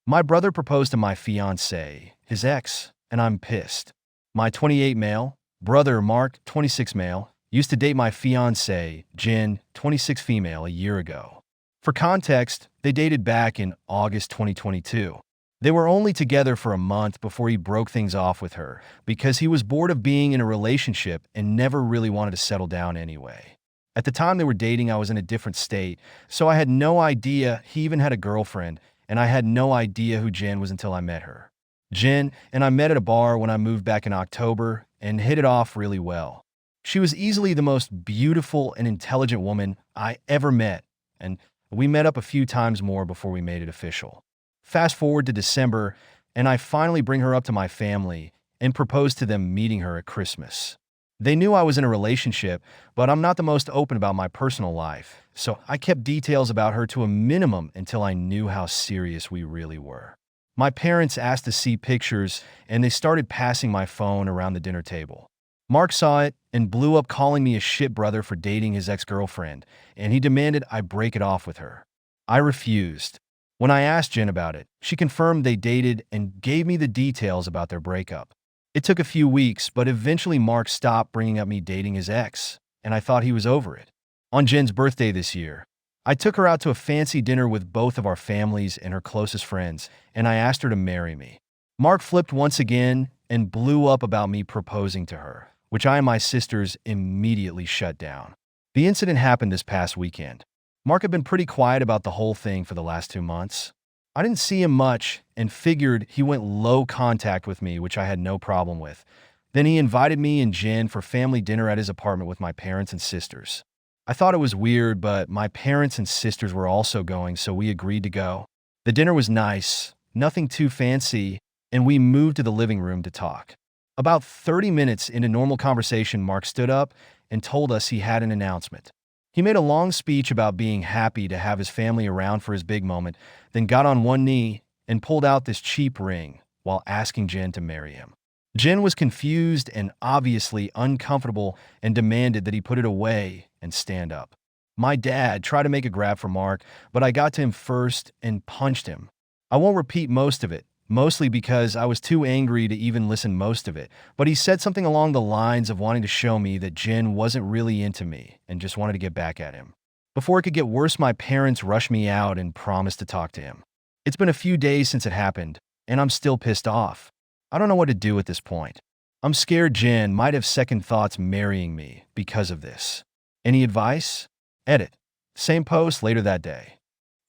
My brother proposed to my fiancée, his ex, and I'm pissed. My 28 male, brother Mark, 26 male, used to date my fiancée, Jen, 26 female, a year ago. For context, they dated back in August 2022. They were only together for a month before he broke things off with her because he was bored of being in a relationship and never really wanted to settle down anyway. At the time they were dating, I was in a different state, so I had no idea he even had a girlfriend, and I had no idea who Jen was until I met her. Jen and I met at a bar when I moved back in October and hit it off really well. She was easily the most beautiful and intelligent woman I ever met, and we met up a few times more before we made it official. Fast forward to December, and I finally bring her up to my family and propose to them meeting her at Christmas. They knew I was in a relationship, but I'm not the most open about my personal life, so I kept details about her to a minimum until I knew how serious we really were. My parents asked to see pictures, and they started passing my phone around the dinner table. Mark saw it and blew up calling me a shit brother for dating his ex-girlfriend, and he demanded I break it off with her. I refused. When I asked Jen about it, she confirmed they dated and gave me the details about their breakup. It took a few weeks, but eventually Mark stopped bringing up me dating his ex, and I thought he was over it. On Jen's birthday this year, I took her out to a fancy dinner with both of our families and her closest friends, and I asked her to marry me. Mark flipped once again and blew up about me proposing to her, which I and my sisters immediately shut down. The incident happened this past weekend. Mark had been pretty quiet about the whole thing for the last 2 months. I didn't see him much and figured he went low contact with me, which I had no problem with. Then he invited me and Jen for family dinner at his apartment with my parents and sisters. I thought it was weird, but my parents and sisters were also going, so we agreed to go. The dinner was nice, nothing too fancy, and we moved to the living room to talk. About 30 minutes into normal conversation, Mark stood up and told us he had an announcement. He made a long speech about being happy to have his family around for his big moment, then got on one knee and pulled out this cheap ring while asking Jen to marry him. Jen was confused and obviously uncomfortable and demanded that he put it away and stand up. My dad tried to make a grab for Mark, but I got to him first and punched him. I won't repeat most of it, mostly because I was too angry to even listen most of it, but he said something along the lines of wanting to show me that Jen wasn't really into me and just wanted to get back at him. Before it could get worse, my parents rushed me out and promised to talk to him. It's been a few days since it happened, and I'm still pissed off. I don't know what to do at this point. I'm scared Jen might have second thoughts marrying me because of this. Any advice? Edit. Same post later that day.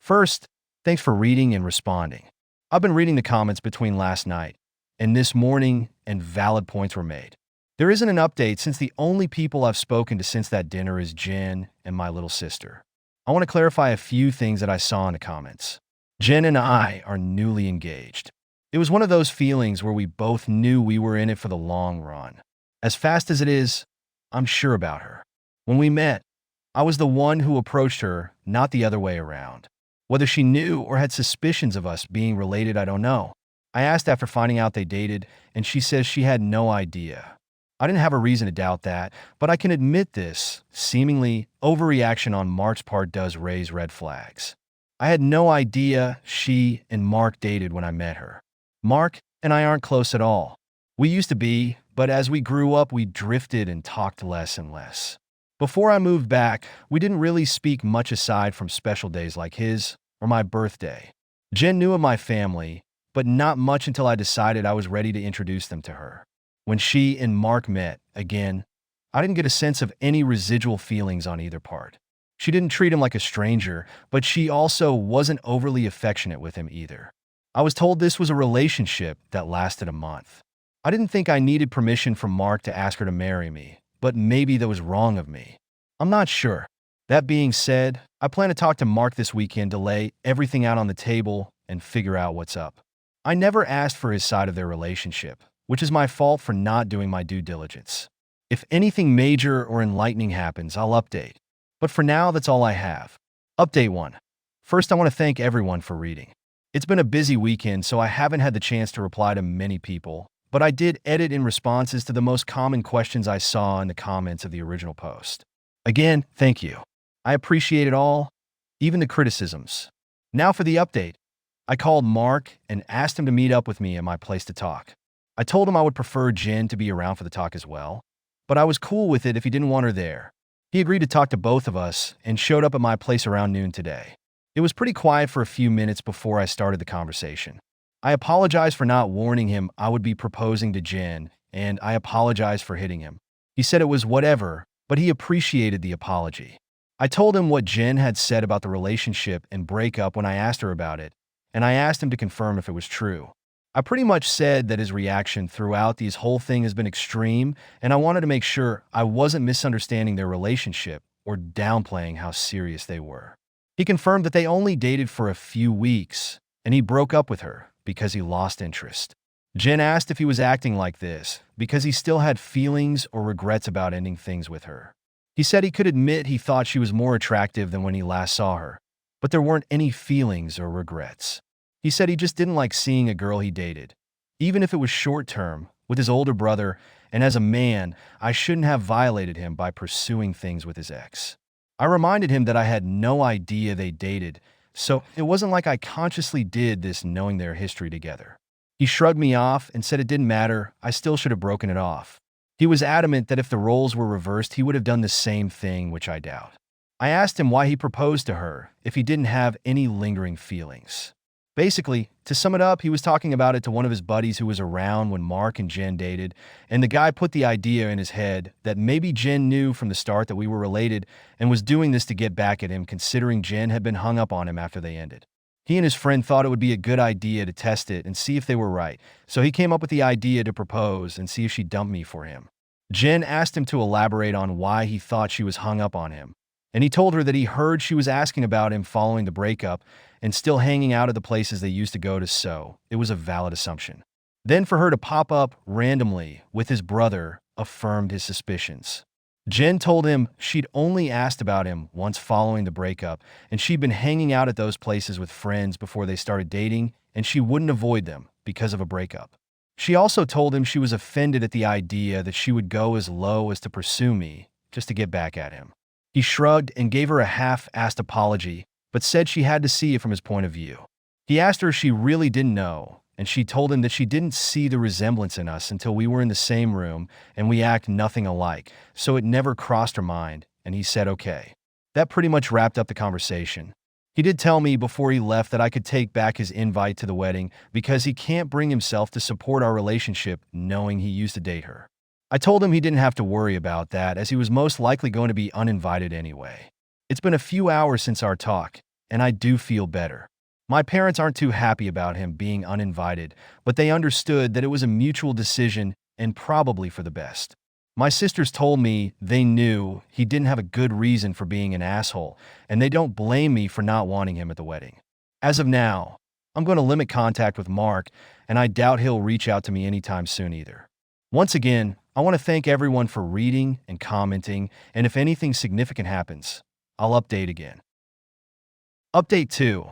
First, thanks for reading and responding. I've been reading the comments between last night and this morning, and valid points were made. There isn't an update since the only people I've spoken to since that dinner is Jen and my little sister. I want to clarify a few things that I saw in the comments. Jen and I are newly engaged. It was one of those feelings where we both knew we were in it for the long run. As fast as it is, I'm sure about her. When we met, I was the one who approached her, not the other way around. Whether she knew or had suspicions of us being related, I don't know. I asked after finding out they dated, and she says she had no idea. I didn't have a reason to doubt that, but I can admit this seemingly overreaction on Mark's part does raise red flags. I had no idea she and Mark dated when I met her. Mark and I aren't close at all. We used to be, but as we grew up, we drifted and talked less and less. Before I moved back, we didn't really speak much aside from special days like his or my birthday. Jen knew of my family, but not much until I decided I was ready to introduce them to her. When she and Mark met, again, I didn't get a sense of any residual feelings on either part. She didn't treat him like a stranger, but she also wasn't overly affectionate with him either. I was told this was a relationship that lasted a month. I didn't think I needed permission from Mark to ask her to marry me, but maybe that was wrong of me. I'm not sure. That being said, I plan to talk to Mark this weekend to lay everything out on the table and figure out what's up. I never asked for his side of their relationship, which is my fault for not doing my due diligence. If anything major or enlightening happens, I'll update. But for now, that's all I have. Update 1. First, I want to thank everyone for reading. It's been a busy weekend, so I haven't had the chance to reply to many people, but I did edit in responses to the most common questions I saw in the comments of the original post. Again, thank you. I appreciate it all, even the criticisms. Now for the update. I called Mark and asked him to meet up with me at my place to talk. I told him I would prefer Jen to be around for the talk as well, but I was cool with it if he didn't want her there. He agreed to talk to both of us and showed up at my place around noon today. It was pretty quiet for a few minutes before I started the conversation. I apologized for not warning him I would be proposing to Jen, and I apologized for hitting him. He said it was whatever, but he appreciated the apology. I told him what Jen had said about the relationship and breakup when I asked her about it, and I asked him to confirm if it was true. I pretty much said that his reaction throughout this whole thing has been extreme, and I wanted to make sure I wasn't misunderstanding their relationship or downplaying how serious they were. He confirmed that they only dated for a few weeks, and he broke up with her because he lost interest. Jen asked if he was acting like this because he still had feelings or regrets about ending things with her. He said he could admit he thought she was more attractive than when he last saw her, but there weren't any feelings or regrets. He said he just didn't like seeing a girl he dated, even if it was short-term, with his older brother, and as a man, I shouldn't have violated him by pursuing things with his ex. I reminded him that I had no idea they dated, so it wasn't like I consciously did this knowing their history together. He shrugged me off and said it didn't matter, I still should have broken it off. He was adamant that if the roles were reversed, he would have done the same thing, which I doubt. I asked him why he proposed to her if he didn't have any lingering feelings. Basically, to sum it up, he was talking about it to one of his buddies who was around when Mark and Jen dated, and the guy put the idea in his head that maybe Jen knew from the start that we were related and was doing this to get back at him, considering Jen had been hung up on him after they ended. He and his friend thought it would be a good idea to test it and see if they were right, so he came up with the idea to propose and see if she'd dump me for him. Jen asked him to elaborate on why he thought she was hung up on him, and he told her that he heard she was asking about him following the breakup and still hanging out at the places they used to go to, so it was a valid assumption. Then for her to pop up randomly with his brother affirmed his suspicions. Jen told him she'd only asked about him once following the breakup, and she'd been hanging out at those places with friends before they started dating, and she wouldn't avoid them because of a breakup. She also told him she was offended at the idea that she would go as low as to pursue me just to get back at him. He shrugged and gave her a half-assed apology, but said she had to see it from his point of view. He asked her if she really didn't know, and she told him that she didn't see the resemblance in us until we were in the same room and we act nothing alike, so it never crossed her mind, and he said okay. That pretty much wrapped up the conversation. He did tell me before he left that I could take back his invite to the wedding because he can't bring himself to support our relationship knowing he used to date her. I told him he didn't have to worry about that as he was most likely going to be uninvited anyway. It's been a few hours since our talk, and I do feel better. My parents aren't too happy about him being uninvited, but they understood that it was a mutual decision and probably for the best. My sisters told me they knew he didn't have a good reason for being an asshole, and they don't blame me for not wanting him at the wedding. As of now, I'm going to limit contact with Mark, and I doubt he'll reach out to me anytime soon either. Once again, I want to thank everyone for reading and commenting, and if anything significant happens, I'll update again. Update 2.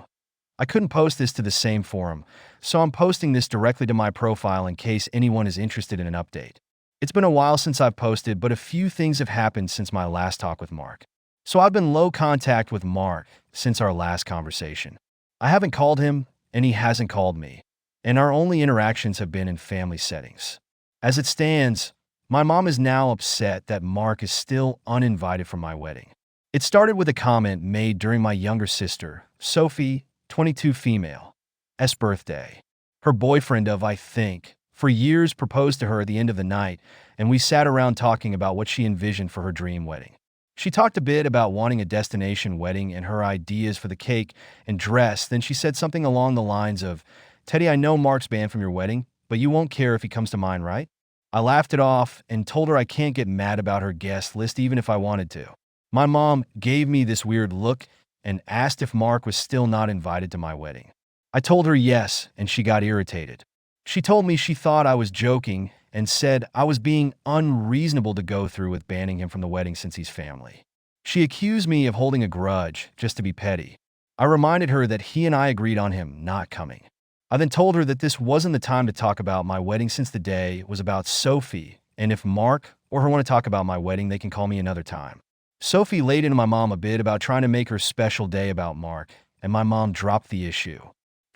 I couldn't post this to the same forum, so I'm posting this directly to my profile in case anyone is interested in an update. It's been a while since I've posted, but a few things have happened since my last talk with Mark. So I've been low contact with Mark since our last conversation. I haven't called him, and he hasn't called me, and our only interactions have been in family settings. As it stands, my mom is now upset that Mark is still uninvited from my wedding. It started with a comment made during my younger sister, Sophie, 22 female, S birthday. Her boyfriend of, I think, for years proposed to her at the end of the night, and we sat around talking about what she envisioned for her dream wedding. She talked a bit about wanting a destination wedding and her ideas for the cake and dress, then she said something along the lines of, "Teddy, I know Mark's banned from your wedding, but you won't care if he comes to mine, right?" I laughed it off and told her I can't get mad about her guest list even if I wanted to. My mom gave me this weird look and asked if Mark was still not invited to my wedding. I told her yes, and she got irritated. She told me she thought I was joking and said I was being unreasonable to go through with banning him from the wedding since he's family. She accused me of holding a grudge just to be petty. I reminded her that he and I agreed on him not coming. I then told her that this wasn't the time to talk about my wedding since the day was about Sophie, and if Mark or her want to talk about my wedding, they can call me another time. Sophie laid into my mom a bit about trying to make her special day about Mark, and my mom dropped the issue.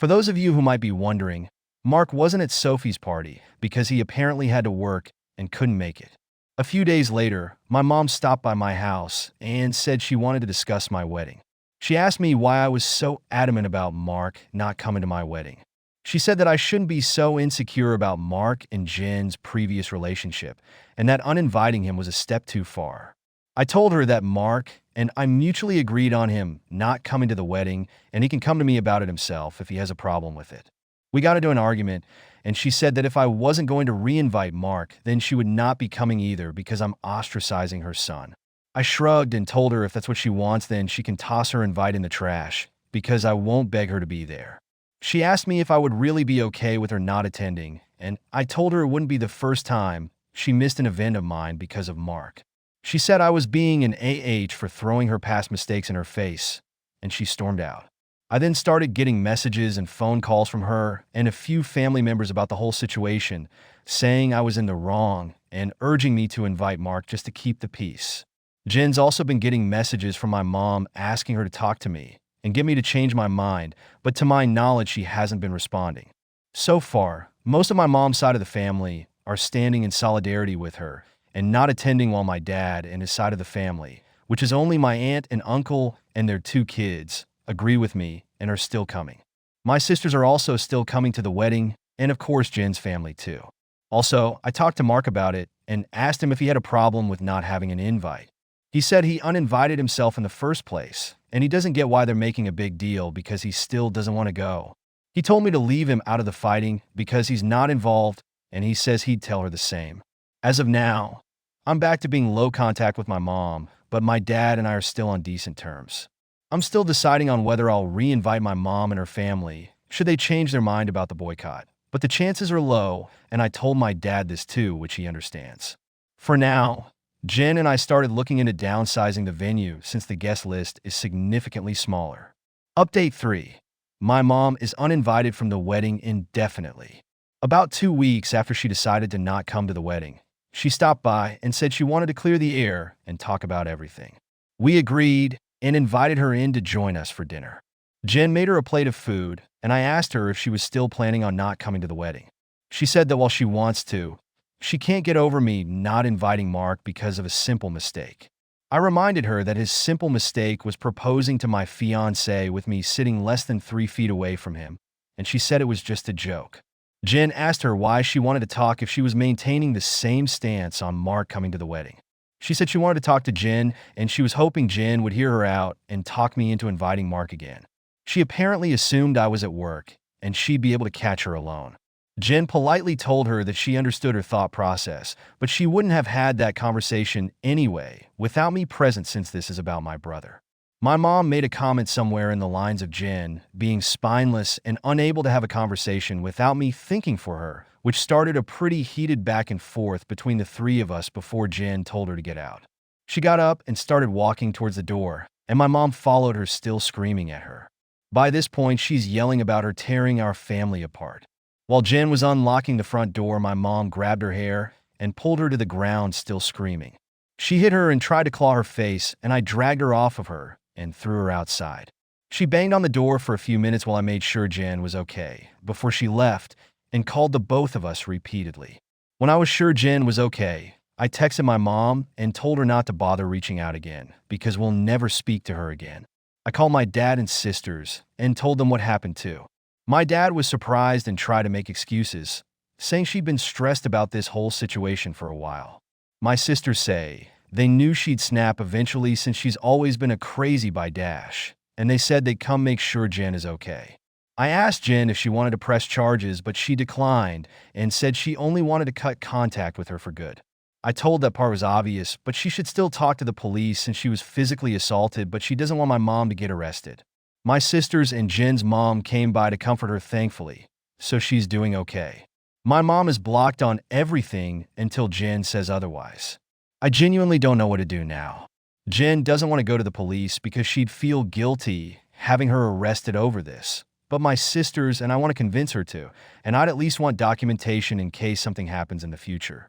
For those of you who might be wondering, Mark wasn't at Sophie's party because he apparently had to work and couldn't make it. A few days later, my mom stopped by my house and said she wanted to discuss my wedding. She asked me why I was so adamant about Mark not coming to my wedding. She said that I shouldn't be so insecure about Mark and Jen's previous relationship, and that uninviting him was a step too far. I told her that Mark and I mutually agreed on him not coming to the wedding, and he can come to me about it himself if he has a problem with it. We got into an argument, and she said that if I wasn't going to re-invite Mark, then she would not be coming either because I'm ostracizing her son. I shrugged and told her if that's what she wants, then she can toss her invite in the trash, because I won't beg her to be there. She asked me if I would really be okay with her not attending, and I told her it wouldn't be the first time she missed an event of mine because of Mark. She said I was being an for throwing her past mistakes in her face, and she stormed out. I then started getting messages and phone calls from her and a few family members about the whole situation, saying I was in the wrong and urging me to invite Mark just to keep the peace. Jen's also been getting messages from my mom asking her to talk to me and get me to change my mind, but to my knowledge, she hasn't been responding. So far, most of my mom's side of the family are standing in solidarity with her and not attending, while my dad and his side of the family, which is only my aunt and uncle and their 2 kids, agree with me and are still coming. My sisters are also still coming to the wedding, and of course Jen's family too. Also, I talked to Mark about it and asked him if he had a problem with not having an invite. He said he uninvited himself in the first place, and he doesn't get why they're making a big deal because he still doesn't want to go. He told me to leave him out of the fighting because he's not involved, and he says he'd tell her the same. As of now, I'm back to being low contact with my mom, but my dad and I are still on decent terms. I'm still deciding on whether I'll re-invite my mom and her family, should they change their mind about the boycott. But the chances are low, and I told my dad this too, which he understands. For now, Jen and I started looking into downsizing the venue since the guest list is significantly smaller. Update 3. My mom is uninvited from the wedding indefinitely. About 2 weeks after she decided to not come to the wedding, she stopped by and said she wanted to clear the air and talk about everything. We agreed and invited her in to join us for dinner. Jen made her a plate of food, and I asked her if she was still planning on not coming to the wedding. She said that while she wants to, she can't get over me not inviting Mark because of a simple mistake. I reminded her that his simple mistake was proposing to my fiancée with me sitting less than 3 feet away from him, and she said it was just a joke. Jen asked her why she wanted to talk if she was maintaining the same stance on Mark coming to the wedding. She said she wanted to talk to Jen, and she was hoping Jen would hear her out and talk me into inviting Mark again. She apparently assumed I was at work, and she'd be able to catch her alone. Jen politely told her that she understood her thought process, but she wouldn't have had that conversation anyway without me present since this is about my brother. My mom made a comment somewhere in the lines of Jen being spineless and unable to have a conversation without me thinking for her, which started a pretty heated back and forth between the 3 of us before Jen told her to get out. She got up and started walking towards the door, and my mom followed her, still screaming at her. By this point, she's yelling about her tearing our family apart. While Jen was unlocking the front door, my mom grabbed her hair and pulled her to the ground, still screaming. She hit her and tried to claw her face, and I dragged her off of her and threw her outside. She banged on the door for a few minutes while I made sure Jen was okay before she left and called the both of us repeatedly. When I was sure Jen was okay, I texted my mom and told her not to bother reaching out again because we'll never speak to her again. I called my dad and sisters and told them what happened too. My dad was surprised and tried to make excuses, saying she'd been stressed about this whole situation for a while. My sisters say they knew she'd snap eventually since she's always been a crazy by Dash, and they said they'd come make sure Jen is okay. I asked Jen if she wanted to press charges, but she declined and said she only wanted to cut contact with her for good. I told that part was obvious, but she should still talk to the police since she was physically assaulted, but she doesn't want my mom to get arrested. My sisters and Jen's mom came by to comfort her, thankfully, so she's doing okay. My mom is blocked on everything until Jen says otherwise. I genuinely don't know what to do now. Jen doesn't want to go to the police because she'd feel guilty having her arrested over this, but my sisters and I want to convince her to, and I'd at least want documentation in case something happens in the future.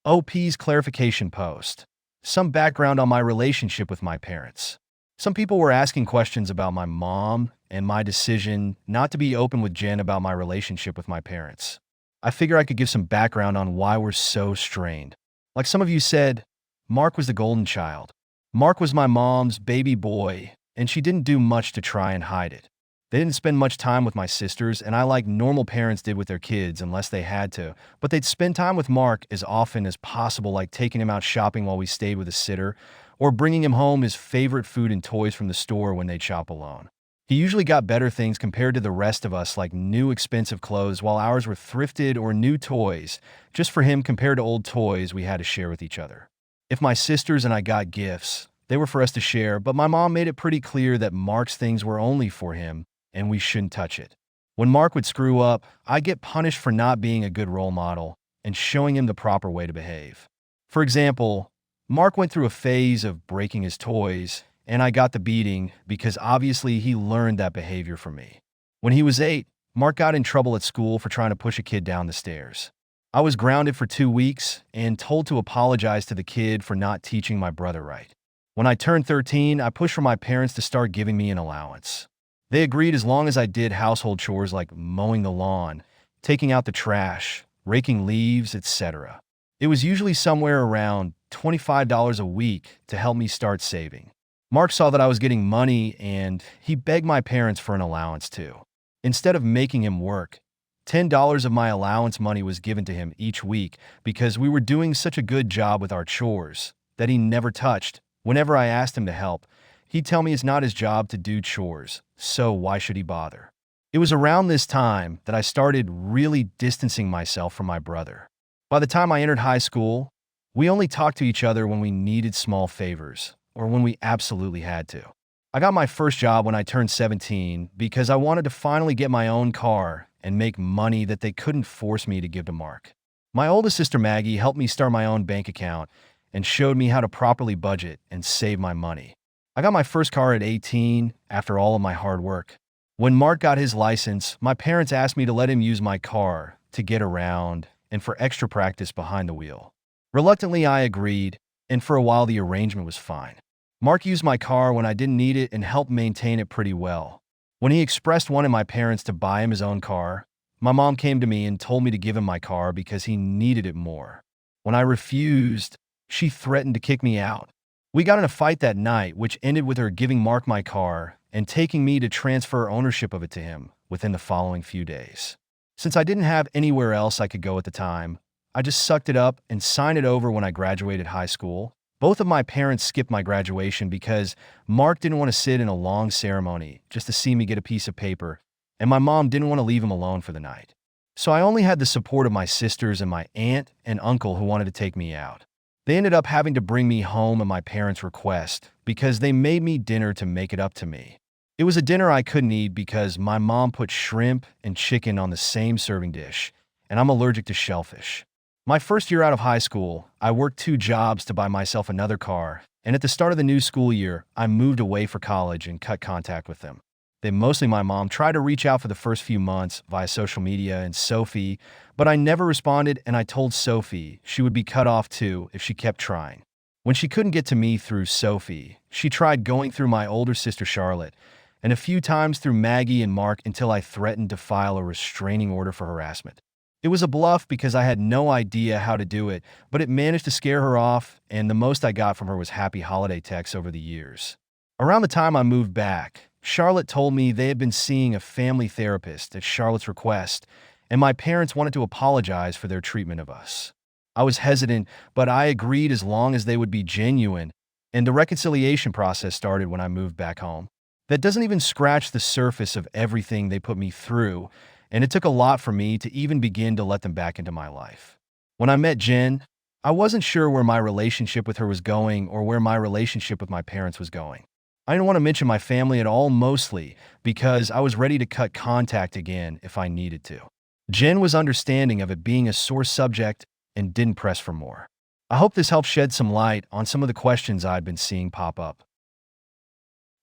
OP's clarification post. Some background on my relationship with my parents. Some people were asking questions about my mom and my decision not to be open with Jen about my relationship with my parents. I figure I could give some background on why we're so strained. Like some of you said, Mark was the golden child. Mark was my mom's baby boy, and she didn't do much to try and hide it. They didn't spend much time with my sisters, and I like normal parents did with their kids unless they had to, but they'd spend time with Mark as often as possible, like taking him out shopping while we stayed with a sitter, or bringing him home his favorite food and toys from the store when they'd shop alone. He usually got better things compared to the rest of us, like new expensive clothes, while ours were thrifted or new toys, just for him compared to old toys we had to share with each other. If my sisters and I got gifts, they were for us to share, but my mom made it pretty clear that Mark's things were only for him, and we shouldn't touch it. When Mark would screw up, I'd get punished for not being a good role model and showing him the proper way to behave. For example, Mark went through a phase of breaking his toys, and I got the beating because obviously he learned that behavior from me. When he was 8, Mark got in trouble at school for trying to push a kid down the stairs. I was grounded for 2 weeks and told to apologize to the kid for not teaching my brother right. When I turned 13, I pushed for my parents to start giving me an allowance. They agreed as long as I did household chores like mowing the lawn, taking out the trash, raking leaves, etc. It was usually somewhere around $25 a week to help me start saving. Mark saw that I was getting money and he begged my parents for an allowance too. Instead of making him work, $10 of my allowance money was given to him each week because we were doing such a good job with our chores that he never touched. Whenever I asked him to help, he'd tell me it's not his job to do chores, so why should he bother? It was around this time that I started really distancing myself from my brother. By the time I entered high school, we only talked to each other when we needed small favors, or when we absolutely had to. I got my first job when I turned 17 because I wanted to finally get my own car and make money that they couldn't force me to give to Mark. My oldest sister Maggie helped me start my own bank account and showed me how to properly budget and save my money. I got my first car at 18 after all of my hard work. When Mark got his license, my parents asked me to let him use my car to get around and for extra practice behind the wheel. Reluctantly, I agreed, and for a while the arrangement was fine. Mark used my car when I didn't need it and helped maintain it pretty well. When he expressed wanting my parents to buy him his own car, my mom came to me and told me to give him my car because he needed it more. When I refused, she threatened to kick me out. We got in a fight that night, which ended with her giving Mark my car and taking me to transfer ownership of it to him within the following few days. Since I didn't have anywhere else I could go at the time, I just sucked it up and signed it over when I graduated high school. Both of my parents skipped my graduation because Mark didn't want to sit in a long ceremony just to see me get a piece of paper, and my mom didn't want to leave him alone for the night. So I only had the support of my sisters and my aunt and uncle who wanted to take me out. They ended up having to bring me home at my parents' request because they made me dinner to make it up to me. It was a dinner I couldn't eat because my mom put shrimp and chicken on the same serving dish, and I'm allergic to shellfish. My first year out of high school, I worked 2 jobs to buy myself another car, and at the start of the new school year, I moved away for college and cut contact with them. They, mostly my mom, tried to reach out for the first few months via social media and Sophie, but I never responded, and I told Sophie she would be cut off too if she kept trying. When she couldn't get to me through Sophie, she tried going through my older sister Charlotte, and a few times through Maggie and Mark until I threatened to file a restraining order for harassment. It was a bluff because I had no idea how to do it, but it managed to scare her off, and the most I got from her was happy holiday texts over the years. Around the time I moved back, Charlotte told me they had been seeing a family therapist at Charlotte's request, and my parents wanted to apologize for their treatment of us. I was hesitant, but I agreed as long as they would be genuine, and the reconciliation process started when I moved back home. That doesn't even scratch the surface of everything they put me through, and it took a lot for me to even begin to let them back into my life. When I met Jen, I wasn't sure where my relationship with her was going or where my relationship with my parents was going. I didn't want to mention my family at all, mostly because I was ready to cut contact again if I needed to. Jen was understanding of it being a sore subject and didn't press for more. I hope this helps shed some light on some of the questions I'd been seeing pop up.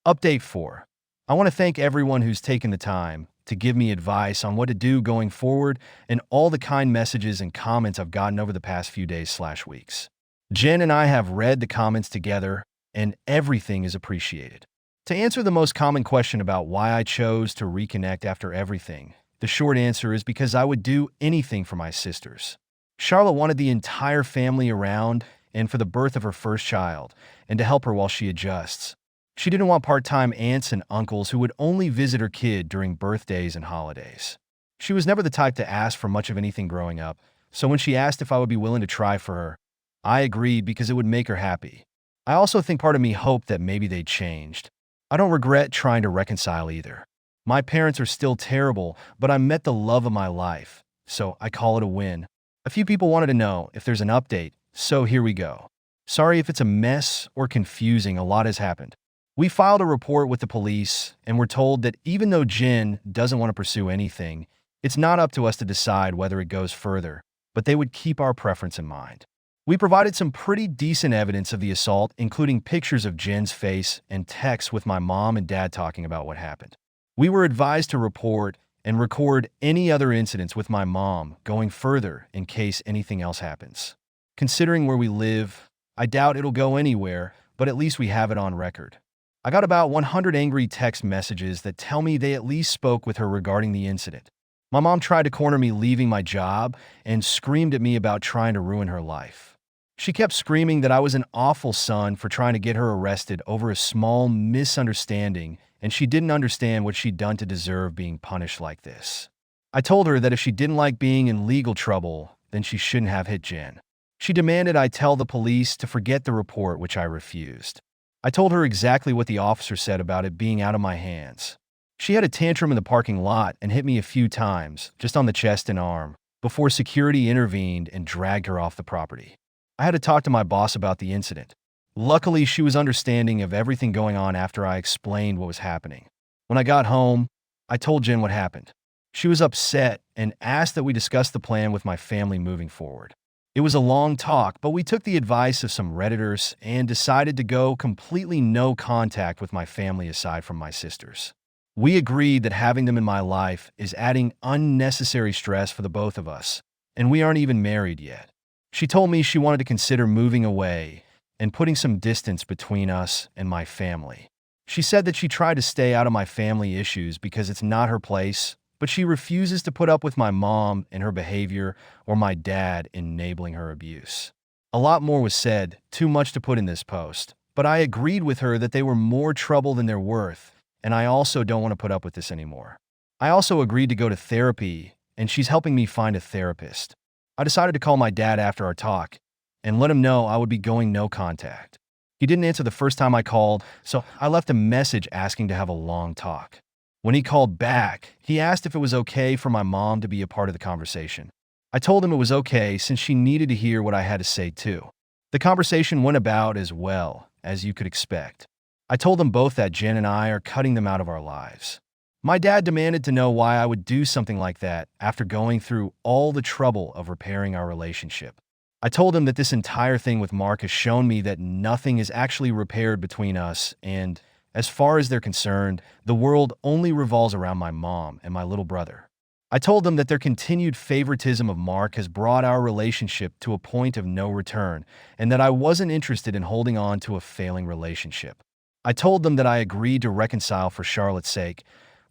Update 4. I want to thank everyone who's taken the time to give me advice on what to do going forward and all the kind messages and comments I've gotten over the past few days/weeks. Jen and I have read the comments together, and everything is appreciated. To answer the most common question about why I chose to reconnect after everything, the short answer is because I would do anything for my sisters. Charlotte wanted the entire family around and for the birth of her first child, and to help her while she adjusts. She didn't want part-time aunts and uncles who would only visit her kid during birthdays and holidays. She was never the type to ask for much of anything growing up, so when she asked if I would be willing to try for her, I agreed because it would make her happy. I also think part of me hoped that maybe they'd changed. I don't regret trying to reconcile either. My parents are still terrible, but I met the love of my life, so I call it a win. A few people wanted to know if there's an update, so here we go. Sorry if it's a mess or confusing, a lot has happened. We filed a report with the police, and we're told that even though Jen doesn't want to pursue anything, it's not up to us to decide whether it goes further, but they would keep our preference in mind. We provided some pretty decent evidence of the assault, including pictures of Jen's face and texts with my mom and dad talking about what happened. We were advised to report and record any other incidents with my mom going further in case anything else happens. Considering where we live, I doubt it'll go anywhere, but at least we have it on record. I got about 100 angry text messages that tell me they at least spoke with her regarding the incident. My mom tried to corner me leaving my job and screamed at me about trying to ruin her life. She kept screaming that I was an awful son for trying to get her arrested over a small misunderstanding, and she didn't understand what she'd done to deserve being punished like this. I told her that if she didn't like being in legal trouble, then she shouldn't have hit Jen. She demanded I tell the police to forget the report, which I refused. I told her exactly what the officer said about it being out of my hands. She had a tantrum in the parking lot and hit me a few times, just on the chest and arm, before security intervened and dragged her off the property. I had to talk to my boss about the incident. Luckily, she was understanding of everything going on after I explained what was happening. When I got home, I told Jen what happened. She was upset and asked that we discuss the plan with my family moving forward. It was a long talk, but we took the advice of some Redditors and decided to go completely no contact with my family aside from my sisters. We agreed that having them in my life is adding unnecessary stress for the both of us, and we aren't even married yet. She told me she wanted to consider moving away and putting some distance between us and my family. She said that she tried to stay out of my family issues because it's not her place, but she refuses to put up with my mom and her behavior or my dad enabling her abuse. A lot more was said, too much to put in this post, but I agreed with her that they were more trouble than they're worth, and I also don't want to put up with this anymore. I also agreed to go to therapy, and she's helping me find a therapist. I decided to call my dad after our talk and let him know I would be going no contact. He didn't answer the first time I called, so I left a message asking to have a long talk. When he called back, he asked if it was okay for my mom to be a part of the conversation. I told him it was okay since she needed to hear what I had to say too. The conversation went about as well as you could expect. I told them both that Jen and I are cutting them out of our lives. My dad demanded to know why I would do something like that after going through all the trouble of repairing our relationship. I told him that this entire thing with Mark has shown me that nothing is actually repaired between us, and as far as they're concerned, the world only revolves around my mom and my little brother. I told them that their continued favoritism of Mark has brought our relationship to a point of no return, and that I wasn't interested in holding on to a failing relationship. I told them that I agreed to reconcile for Charlotte's sake,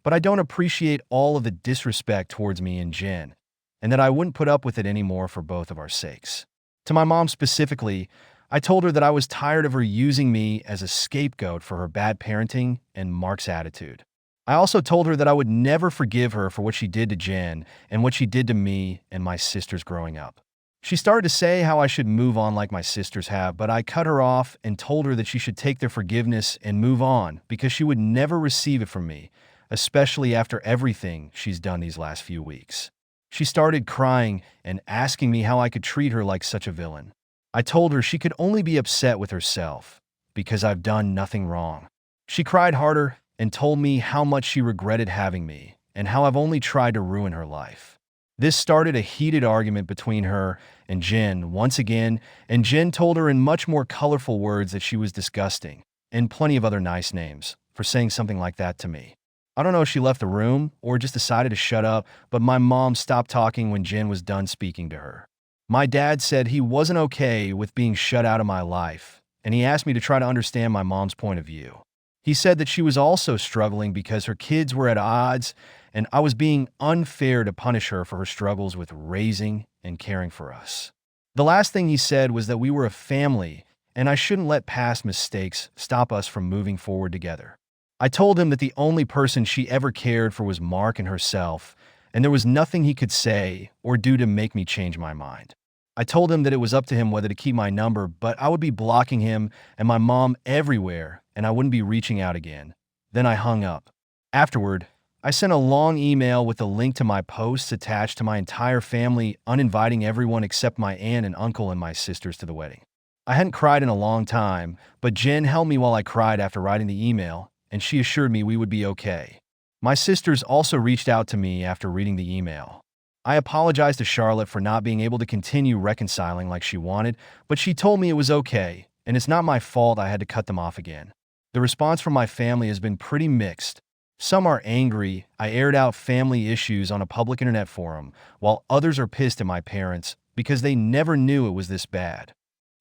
but I don't appreciate all of the disrespect towards me and Jen, and that I wouldn't put up with it anymore for both of our sakes. To my mom specifically, I told her that I was tired of her using me as a scapegoat for her bad parenting and Mark's attitude. I also told her that I would never forgive her for what she did to Jen and what she did to me and my sisters growing up. She started to say how I should move on like my sisters have, but I cut her off and told her that she should take their forgiveness and move on because she would never receive it from me, especially after everything she's done these last few weeks. She started crying and asking me how I could treat her like such a villain. I told her she could only be upset with herself because I've done nothing wrong. She cried harder and told me how much she regretted having me and how I've only tried to ruin her life. This started a heated argument between her and Jen once again, and Jen told her in much more colorful words that she was disgusting, and plenty of other nice names, for saying something like that to me. I don't know if she left the room or just decided to shut up, but my mom stopped talking when Jen was done speaking to her. My dad said he wasn't okay with being shut out of my life, and he asked me to try to understand my mom's point of view. He said that she was also struggling because her kids were at odds, and I was being unfair to punish her for her struggles with raising and caring for us. The last thing he said was that we were a family, and I shouldn't let past mistakes stop us from moving forward together. I told him that the only person she ever cared for was Mark and herself, and there was nothing he could say or do to make me change my mind. I told him that it was up to him whether to keep my number, but I would be blocking him and my mom everywhere, and I wouldn't be reaching out again. Then I hung up. Afterward, I sent a long email with a link to my posts attached to my entire family, uninviting everyone except my aunt and uncle and my sisters to the wedding. I hadn't cried in a long time, but Jen held me while I cried after writing the email, and she assured me we would be okay. My sisters also reached out to me after reading the email. I apologized to Charlotte for not being able to continue reconciling like she wanted, but she told me it was okay, and it's not my fault I had to cut them off again. The response from my family has been pretty mixed. Some are angry I aired out family issues on a public internet forum, while others are pissed at my parents because they never knew it was this bad.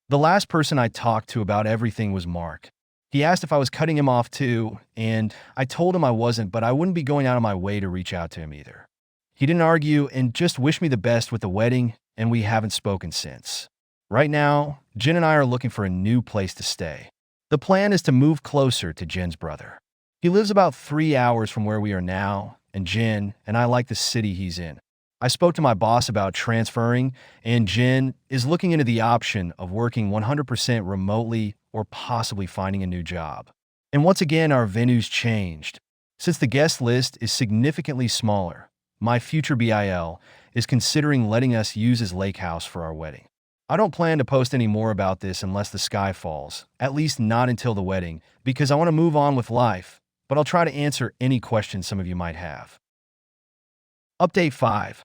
The last person I talked to about everything was Mark. He asked if I was cutting him off too, and I told him I wasn't, but I wouldn't be going out of my way to reach out to him either. He didn't argue and just wished me the best with the wedding, and we haven't spoken since. Right now, Jen and I are looking for a new place to stay. The plan is to move closer to Jen's brother. He lives about 3 hours from where we are now, and Jen and I like the city he's in. I spoke to my boss about transferring, and Jen is looking into the option of working 100% remotely or possibly finding a new job. And once again, our venue's changed. Since the guest list is significantly smaller, my future BIL is considering letting us use his lake house for our wedding. I don't plan to post any more about this unless the sky falls, at least not until the wedding, because I want to move on with life, but I'll try to answer any questions some of you might have. Update 5.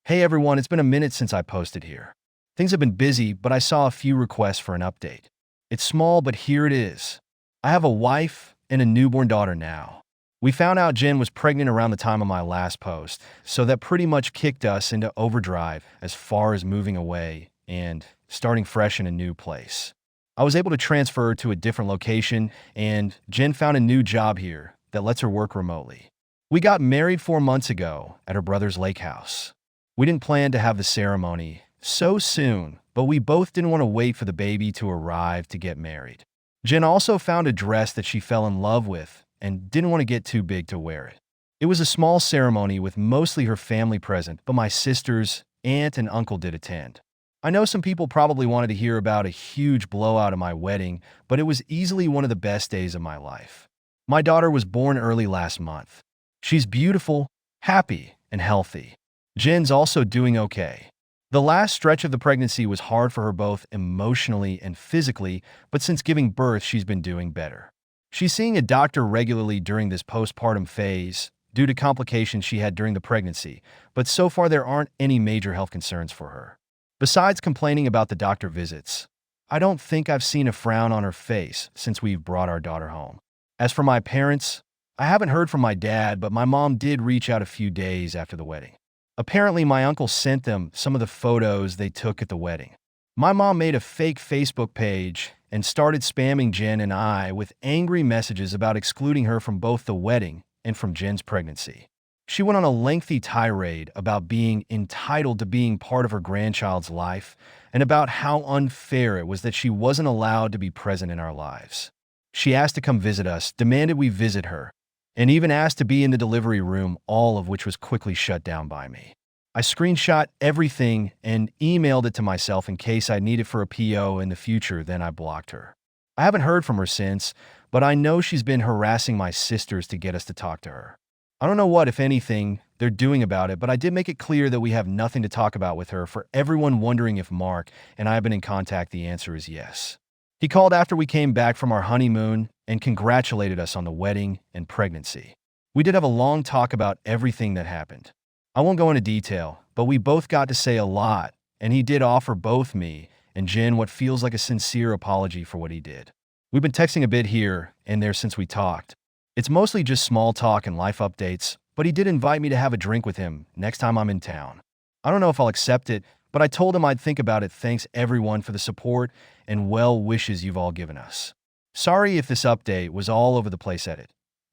Hey everyone, it's been a minute since I posted here. Things have been busy, but I saw a few requests for an update. It's small, but here it is. I have a wife and a newborn daughter now. We found out Jen was pregnant around the time of my last post, so that pretty much kicked us into overdrive as far as moving away and starting fresh in a new place. I was able to transfer to a different location, and Jen found a new job here that lets her work remotely. We got married 4 months ago at her brother's lake house. We didn't plan to have the ceremony so soon, but we both didn't want to wait for the baby to arrive to get married. Jen also found a dress that she fell in love with and didn't want to get too big to wear it. It was a small ceremony with mostly her family present, but my sisters, aunt, and uncle did attend. I know some people probably wanted to hear about a huge blowout of my wedding, but it was easily one of the best days of my life. My daughter was born early last month. She's beautiful, happy, and healthy. Jen's also doing okay. The last stretch of the pregnancy was hard for her both emotionally and physically, but since giving birth, she's been doing better. She's seeing a doctor regularly during this postpartum phase due to complications she had during the pregnancy, but so far there aren't any major health concerns for her. Besides complaining about the doctor visits, I don't think I've seen a frown on her face since we've brought our daughter home. As for my parents, I haven't heard from my dad, but my mom did reach out a few days after the wedding. Apparently, my uncle sent them some of the photos they took at the wedding. My mom made a fake Facebook page and started spamming Jen and I with angry messages about excluding her from both the wedding and from Jen's pregnancy. She went on a lengthy tirade about being entitled to being part of her grandchild's life and about how unfair it was that she wasn't allowed to be present in our lives. She asked to come visit us, demanded we visit her, and even asked to be in the delivery room, all of which was quickly shut down by me. I screenshot everything and emailed it to myself in case I need it for a PO in the future, then I blocked her. I haven't heard from her since, but I know she's been harassing my sisters to get us to talk to her. I don't know what, if anything, they're doing about it, but I did make it clear that we have nothing to talk about with her. For everyone wondering if Mark and I have been in contact, the answer is yes. He called after we came back from our honeymoon and congratulated us on the wedding and pregnancy. We did have a long talk about everything that happened. I won't go into detail, but we both got to say a lot, and he did offer both me and Jen what feels like a sincere apology for what he did. We've been texting a bit here and there since we talked. It's mostly just small talk and life updates, but he did invite me to have a drink with him next time I'm in town. I don't know if I'll accept it, but I told him I'd think about it. Thanks everyone for the support and well wishes you've all given us. Sorry if this update was all over the place edit.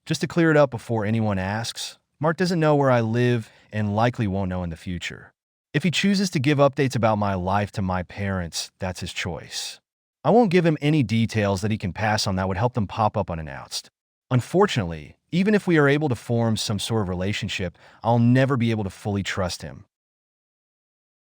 Just to clear it up before anyone asks, Mark doesn't know where I live and likely won't know in the future. If he chooses to give updates about my life to my parents, that's his choice. I won't give him any details that he can pass on that would help them pop up unannounced. Unfortunately, even if we are able to form some sort of relationship, I'll never be able to fully trust him.